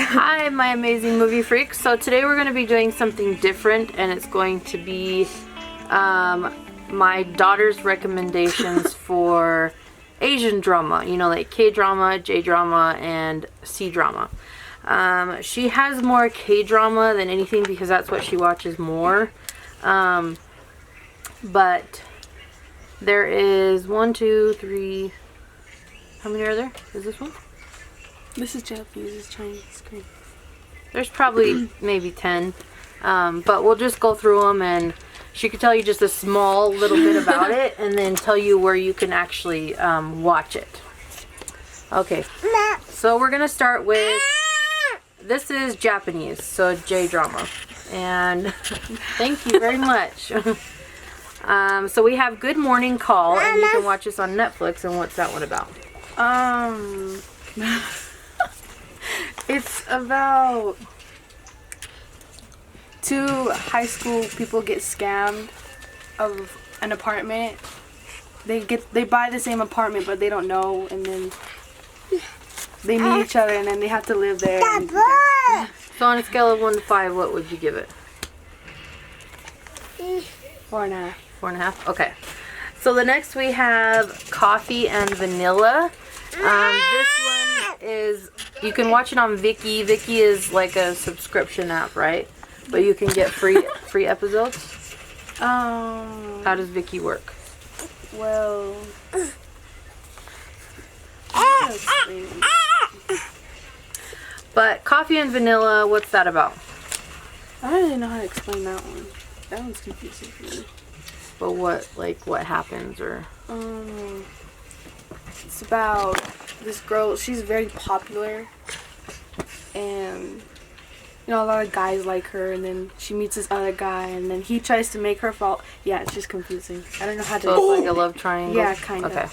Hi, my amazing movie freaks. So today we're going to be doing something different, and it's going to be my daughter's recommendations for Asian drama. You know, like K-drama, J-drama, and C-drama. She has more K-drama than anything because that's what she watches more. But there is 1, 2, 3. How many are there? Is this one? This is Japanese, this is Chinese, Korean. There's probably maybe 10. But we'll just go through them, and she could tell you just a small little bit about it and then tell you where you can actually watch it. Okay, so we're going to start with, this is Japanese, so J-drama. And thank you very much. So we have Good Morning Call, and you can watch this on Netflix. And what's that one about? It's about 2 high school people get scammed of an apartment. They buy the same apartment, but they don't know, and then they meet each other, and then they have to live there. And, yeah. So on a scale of 1 to 5, what would you give it? 4.5. 4.5? Okay. So the next we have Coffee and Vanilla. This one is, you can watch it on Viki. Viki is like a subscription app, right? But you can get free episodes. How does Viki work? Well, But Coffee and Vanilla, what's that about? I don't really know how to explain that one. That one's confusing for me. But what happens, or? It's about this girl. She's very popular, and you know, a lot of guys like her. And then she meets this other guy, and then he tries to make her fall. Yeah, it's just confusing. I don't know how to. So it's like a love triangle. Yeah, kind of. Okay.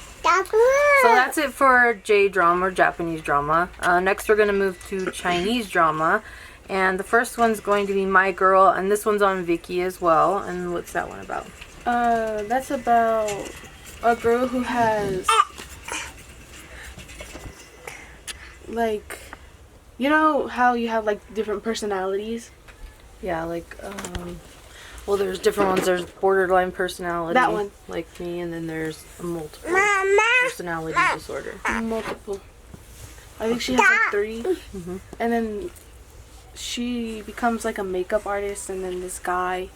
So that's it for J-drama or Japanese drama. Next, we're gonna move to Chinese drama, and the first one's going to be My Girl, and this one's on Viki as well. And what's that one about? That's about a girl who has, like, you know how you have, like, different personalities? Yeah, like, well, there's different ones. There's borderline personality. That one. Like me, and then there's a multiple personality disorder. Multiple. I think she has, like, 3. Mm-hmm. And then she becomes, like, a makeup artist, and then this guy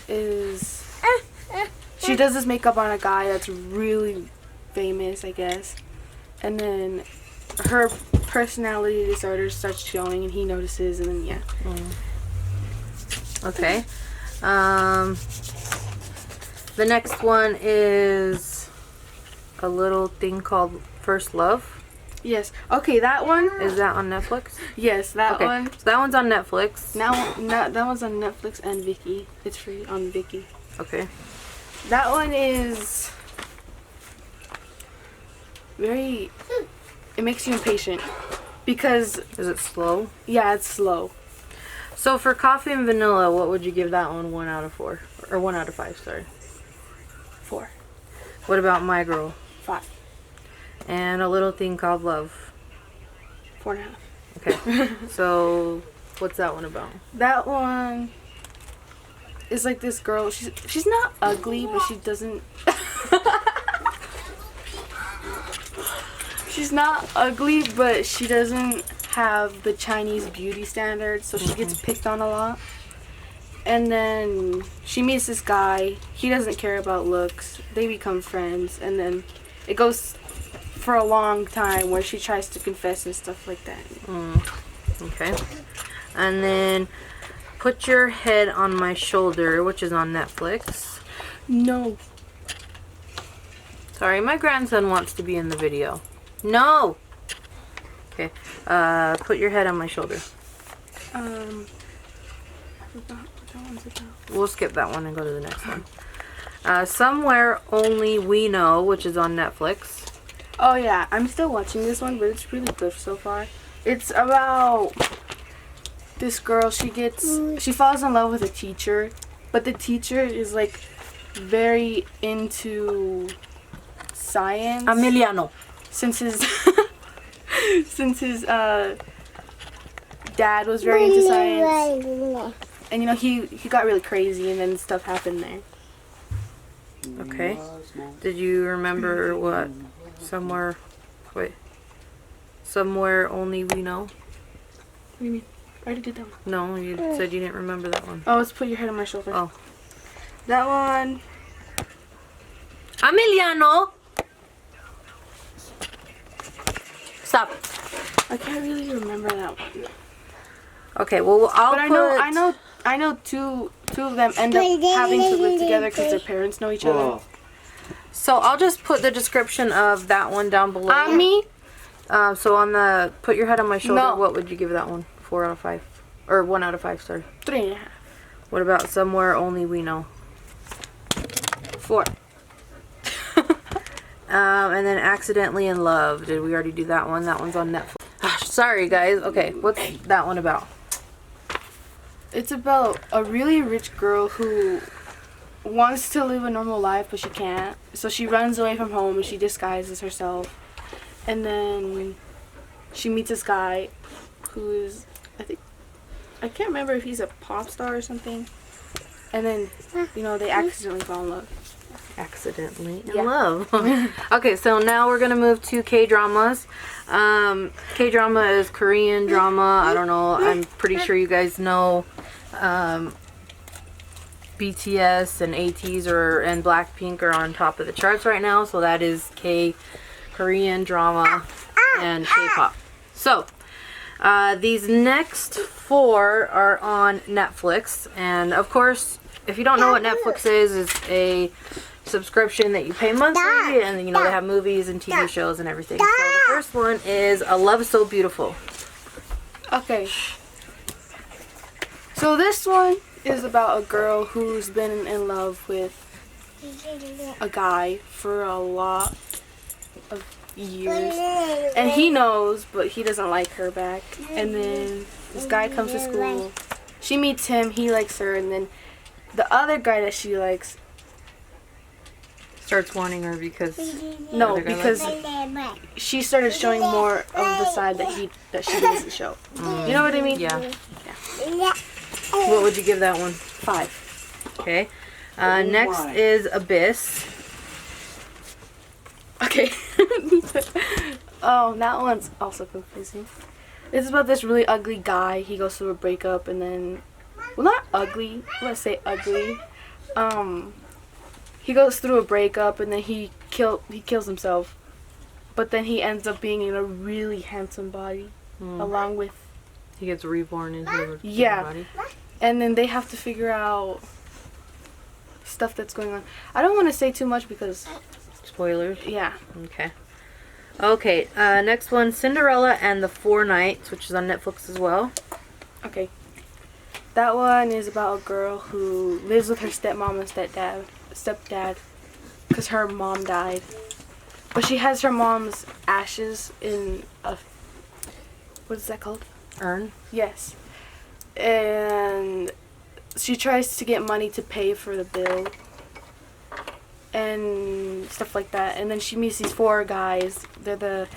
is... She does this makeup on a guy that's really famous, I guess. And then her personality disorder starts showing, and he notices, and then, yeah. Okay. The next one is a little thing called First Love. Yes. Okay, that one. Is that on Netflix? Yes, that one. So that one's on Netflix. That one's on Netflix and Viki. It's free on Viki. Okay. That one is very... It makes you impatient. Because... Is it slow? Yeah, it's slow. So for Coffee and Vanilla, what would you give that one? 1 out of 4? Or 1 out of 5, sorry. 4. What about My Girl? 5. And A Little Thing Called Love? 4.5. Okay. So what's that one about? That one is like this girl. She's not ugly, but she doesn't... She's not ugly, but she doesn't have the Chinese beauty standards, so she gets picked on a lot. And then she meets this guy. He doesn't care about looks. They become friends, and then it goes for a long time where she tries to confess and stuff like that. Okay. And then Put Your Head on My Shoulder, which is on Netflix. No. Sorry, my grandson wants to be in the video. No! Okay. Put Your Head on My Shoulder. We'll skip that one and go to the next one. Somewhere Only We Know, which is on Netflix. Oh yeah, I'm still watching this one, but it's really good so far. It's about this girl. She falls in love with a teacher, but the teacher is like very into science. Emiliano. Since his dad was very into science. And you know, he got really crazy and then stuff happened there. Okay. Did you remember what? Somewhere only we know? What do you mean? I already did that one. No, you said you didn't remember that one. Oh, let's put your head on my shoulder. Oh. That one. Emiliano! Stop. I can't really remember that one. Okay, well, I know two of them end up having to live together because their parents know each other. So I'll just put the description of that one down below. Me? So on the put your head on my shoulder, No. what would you give that one? 4 out of 5, or 1 out of 5? Sorry. 3.5. What about somewhere only we know? 4. And then accidentally in love. Did we already do that one? That one's on Netflix. Sorry guys. Okay, what's that one about? It's about a really rich girl who wants to live a normal life, but she can't. So she runs away from home and she disguises herself. And then she meets this guy who is, I can't remember if he's a pop star or something. And then, you know, they accidentally fall in love. Accidentally in love. Okay, so now we're gonna move to K-dramas. K-drama is Korean drama. I don't know. I'm pretty sure you guys know BTS and ATEEZ and Blackpink are on top of the charts right now. So that is Korean drama and K-pop. So these next 4 are on Netflix, and of course, if you don't know what Netflix is, it's a subscription that you pay monthly, and you know they have movies and TV shows and everything. So the first one is A Love So Beautiful. Okay. So this one is about a girl who's been in love with a guy for a lot of years, and he knows, but he doesn't like her back. And then this guy comes to school. She meets him, he likes her, and then the other guy that she likes starts wanting her because she started showing more of the side that she doesn't show. You know what I mean? Yeah. What would you give that one? 5. Okay. Next is Abyss. Okay. Oh, that one's also confusing. It's about this really ugly guy. He goes through a breakup and then, well, not ugly. Let's say ugly. He goes through a breakup and then he kills himself. But then he ends up being in a really handsome body, along with. He gets reborn in his body. And then they have to figure out stuff that's going on. I don't want to say too much because. Spoilers? Yeah. Okay. Okay, next one, Cinderella and the Four Knights, which is on Netflix as well. Okay. That one is about a girl who lives with her stepmom and stepdad, because her mom died. But she has her mom's ashes in a, what is that called? Urn? Yes. And she tries to get money to pay for the bill and stuff like that. And then she meets these 4 guys. They're the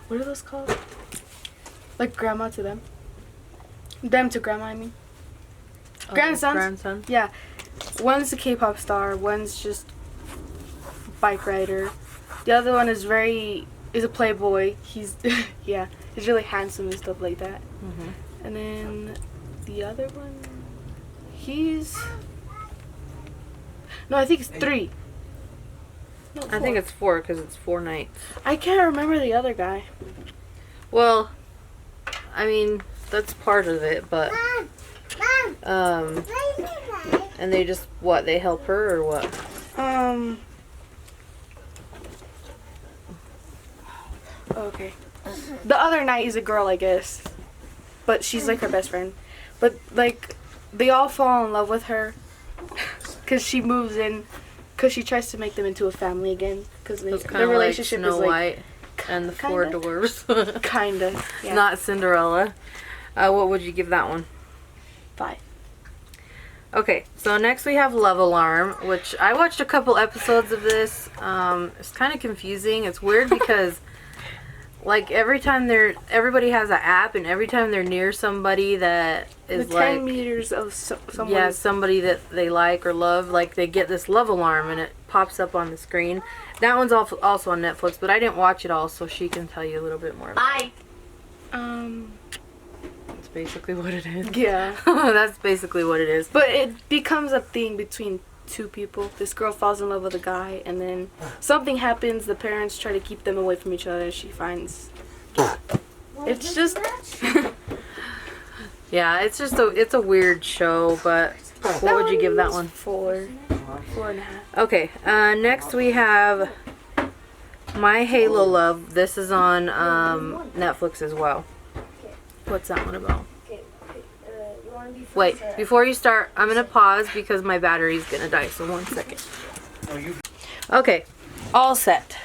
what are those called? Like grandma to them. Them to grandma, I mean. Grandsons? Grandson? Yeah. One's a K-pop star, one's just bike rider. The other one is a playboy. He's he's really handsome and stuff like that. And then the other one, I think it's 3. No, 4. I think it's 4 because it's 4 nights. I can't remember the other guy. Well, I mean, that's part of it, but and they just they help her or what? Okay. The other night is a girl, I guess, but she's like her best friend. But like, they all fall in love with her because she moves in, because she tries to make them into a family again. Because their relationship like Snow is like White and the 4 dwarfs. Kinda. Yeah. Not Cinderella. What would you give that one? 5. Okay, so next we have Love Alarm, which I watched a couple episodes of this. It's kind of confusing. It's weird because, like, everybody has an app, and every time they're near somebody that is the like 10 meters of someone. yeah, somebody that they like or love, like they get this love alarm and it pops up on the screen. That one's also on Netflix, but I didn't watch it all, so she can tell you a little bit more about it. That's basically what it is. Yeah. That's basically what it is. But it becomes a thing between two people. This girl falls in love with a guy, and then something happens. The parents try to keep them away from each other. She finds it's just Yeah, it's a weird show, but what would you give that one? 4.5. Okay, next we have My Halo Love. This is on Netflix as well. What's that one about? Wait, before you start, I'm going to pause because my battery's going to die, so 1 second. Okay, all set.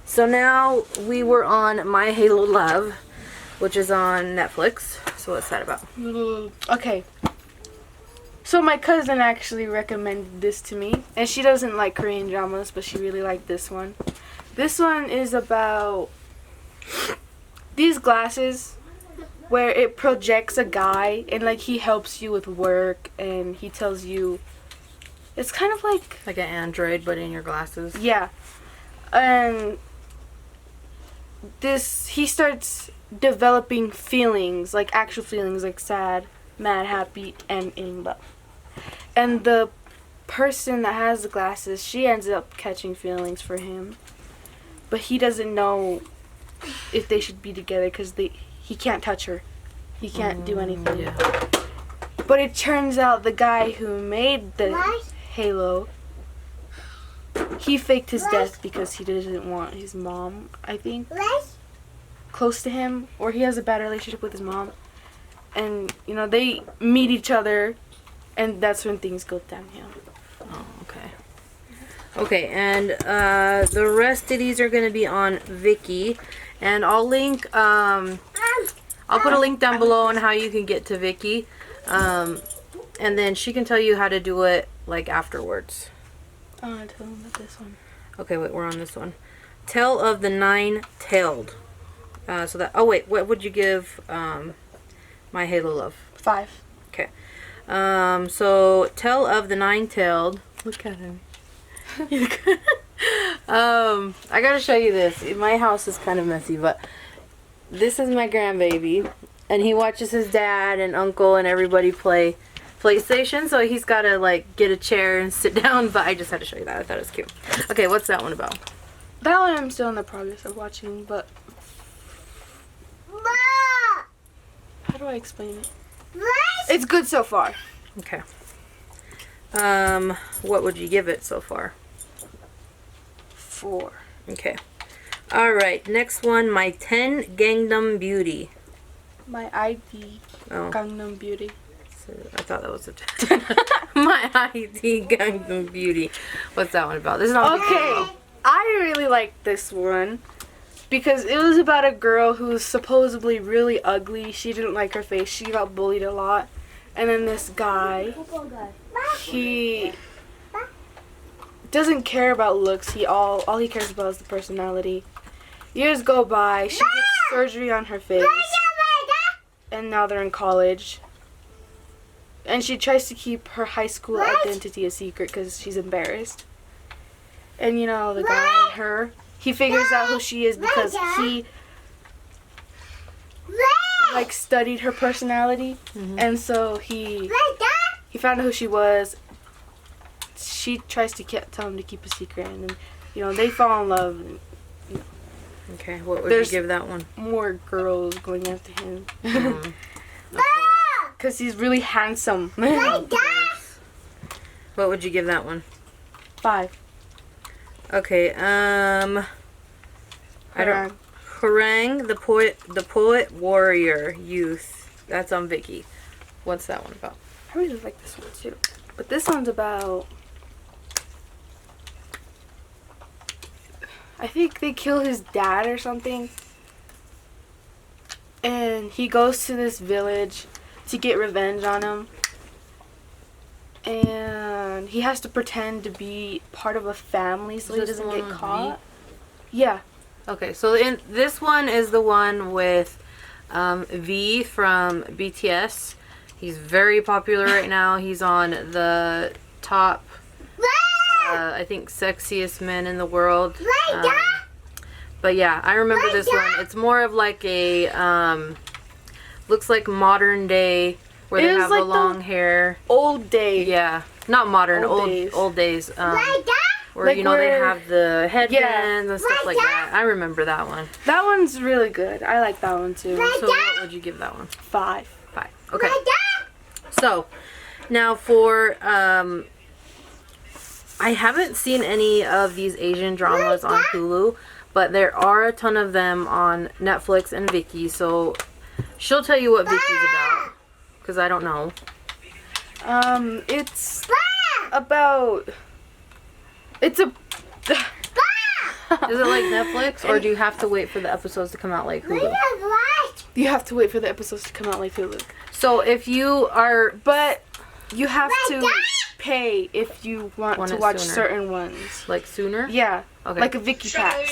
So now we were on My Halo Love, which is on Netflix. So what's that about? Okay. So my cousin actually recommended this to me, and she doesn't like Korean dramas, but she really liked this one. This one is about these glasses where it projects a guy, and like he helps you with work, and he tells you it's kind of like an Android, but in your glasses. Yeah. And he starts developing feelings, like actual feelings, like sad, mad, happy, and in love. And the person that has the glasses, she ends up catching feelings for him, but he doesn't know if they should be together because he can't touch her. He can't do anything. Yeah. But it turns out the guy who made the halo, he faked his death because he doesn't want his mom, I think, close to him, or he has a bad relationship with his mom. And, they meet each other, and that's when things go downhill. Oh, okay. Okay, and the rest of these are going to be on Viki. And I'll link, I'll put a link down below on how you can get to Viki. And then she can tell you how to do it, like, afterwards. Oh, I told him about this one. Okay, wait, we're on this one. Tale of the Nine-Tailed. What would you give My Halo Love? 5. Okay. So, Tale of the Nine-Tailed. Look at him. I gotta show you this. My house is kind of messy, but this is my grandbaby, and he watches his dad and uncle and everybody play PlayStation, so he's gotta like get a chair and sit down, but I just had to show you that. I thought it was cute. Okay, what's that one about? That one I'm still in the progress of watching, but how do I explain it? It's good so far. Okay. What would you give it so far? 4. Okay. Alright, next one, My 10 Gangnam Beauty. My ID, Oh, Gangnam Beauty. so I thought that was a 10. My ID Gangnam Beauty. What's that one about? This is not Okay, I really like this one because it was about a girl who's supposedly really ugly. She didn't like her face. She got bullied a lot. And then this guy, he doesn't care about looks. All he cares about is the personality. Years go by. She gets surgery on her face. And now they're in college. And she tries to keep her high school identity a secret because she's embarrassed. And the guy and her, he figures out who she is because he studied her personality. And so he found out who she was. She tries to tell him to keep a secret, and then they fall in love. And, Okay, what would you give that one? More girls going after him Of course. because he's really handsome. Of course. What would you give that one? 5. Okay, I don't. Harang, the poet warrior youth. That's on Viki. What's that one about? I really like this one too, but this one's about. I think they kill his dad or something. And he goes to this village to get revenge on him. and he has to pretend to be part of a family so he Is this doesn't the get one with caught. Yeah. Okay, so in this one is the one with V from BTS. He's very popular right now. He's on the top, I think, sexiest men in the world. But yeah, I remember this one. It's more of like a, looks like modern day, where they have like the long hair. Old days. Yeah, not modern, Old old days. Where, Like you know, they where- have the headbands and stuff like that. I remember that one. That one's really good. I like that one too. So what would you give that one? 5. 5. Okay. So, now for, I haven't seen any of these Asian dramas on Hulu, but there are a ton of them on Netflix and Viki, so she'll tell you what Viki's about, because I don't know. It's about... It's a... Is it like Netflix, or do you have to wait for the episodes to come out like Hulu? You have to wait for the episodes to come out like Hulu. So if you are... But you have to pay if you want Want to it watch sooner. certain ones. Like sooner? Yeah. Okay. Like a Viki Pass.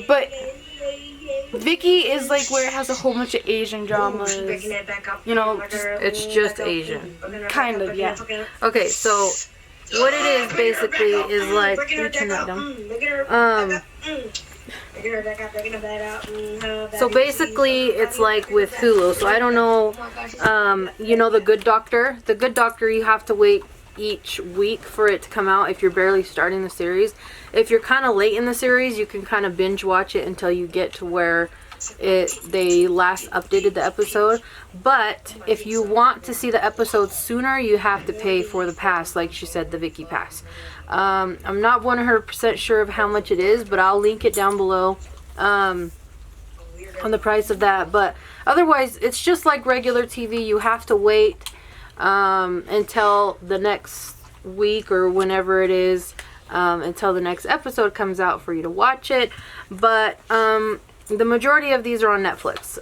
But Viki is like where it has a whole bunch of Asian dramas. You know, It's just Asian. kind of, yeah. Okay, so what it is basically is like... Let me turn that down. So basically, it's like with Hulu. So I don't know, you know, The Good Doctor. The Good Doctor, you have to wait each week for it to come out if you're barely starting the series. If you're kind of late in the series, you can kind of binge watch it until you get to where they last updated the episode. But if you want to see the episodes sooner, you have to pay for the pass, like she said, the Viki Pass. I'm not 100% sure of how much it is, but I'll link it down below on the price of that. But otherwise, it's just like regular TV. You have to wait until the next week or whenever it is, until the next episode comes out for you to watch it. But the majority of these are on Netflix.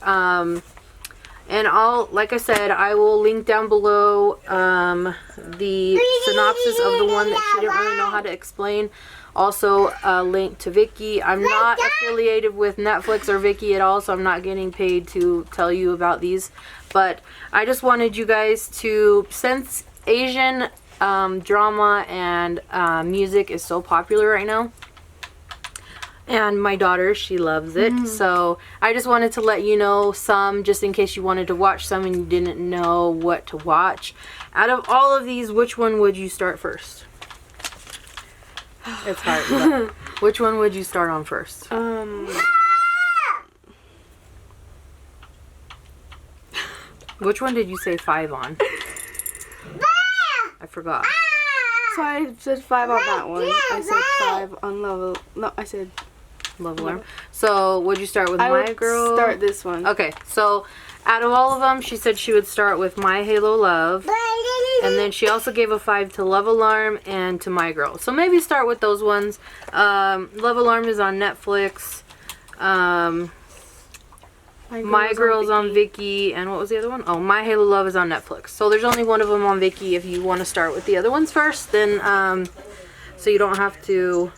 And like I said, I will link down below the synopsis of the one that she didn't really know how to explain. Also, a link to Viki. I'm not affiliated with Netflix or Viki at all, so I'm not getting paid to tell you about these. But I just wanted you guys to, since Asian drama and music is so popular right now, and my daughter, she loves it. So I just wanted to let you know some, just in case you wanted to watch some and you didn't know what to watch. Out of all of these, which one would you start first? It's hard. But which one would you start on first? Which one did you say 5 on? I forgot. So I said 5 on that one. I said 5 on level. No, I said Love Alarm. So would you start with I My would Girl? start this one. Okay, so out of all of them, she said she would start with My Halo Love. And then she also gave a 5 to Love Alarm and to My Girl. So maybe start with those ones. Love Alarm is on Netflix. My Girl's on Viki. And what was the other one? Oh, My Halo Love is on Netflix. So there's only one of them on Viki. If you want to start with the other ones first, then so you don't have to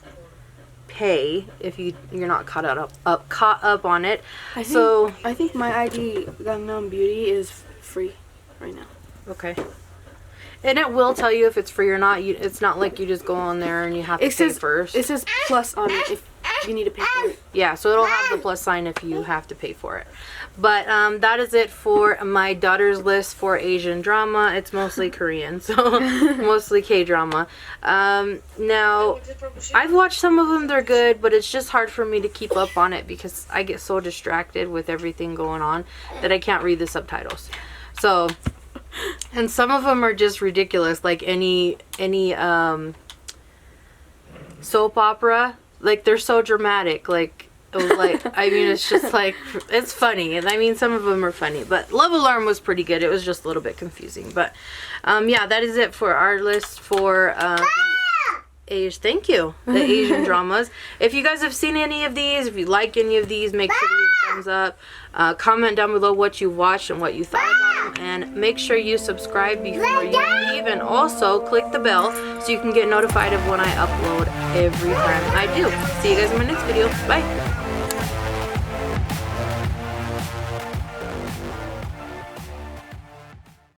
pay if you're not caught up on it. I think my ID Gangnam Beauty is free right now. Okay. And it will tell you if it's free or not. It's not like you just go on there and you have to pay first. It says plus on it if you need to pay for it. Yeah, so it'll have the plus sign if you have to pay for it. But that is it for my daughter's list for Asian drama. It's mostly Korean, so mostly K-drama. Now, I've watched some of them. They're good, but it's just hard for me to keep up on it because I get so distracted with everything going on that I can't read the subtitles. So, and some of them are just ridiculous, like any soap opera. Like, they're so dramatic. Like, it was like, I mean, it's just like, it's funny. And I mean, some of them are funny. But Love Alarm was pretty good. It was just a little bit confusing. But, yeah, that is it for our list for the Asian dramas. If you guys have seen any of these, if you like any of these, make sure to leave a thumbs up. Comment down below what you watched and what you thought about them. And make sure you subscribe before you leave. And also click the bell so you can get notified of when I upload every time I do. See you guys in my next video. Bye.